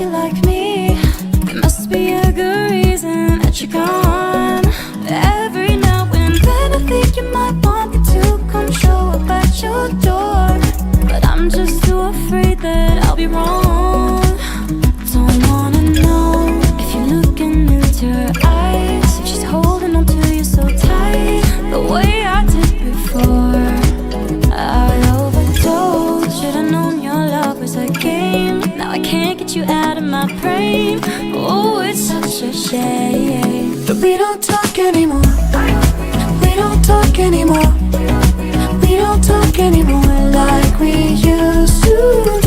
you like me. There must be a good reason that you're gone. Every now and then I think you might want me to come show up at your door, but I'm just too afraid that I'll be wrong. Don't wanna know if you're looking into her eyes, if she's holding on to you so tight, the way I did before. I overdosed. Should've known your love was a game. Now I can't get you out of my brain. Oh, it's such a shame that we don't talk anymore. We don't talk anymore. We don't talk anymore like we used to.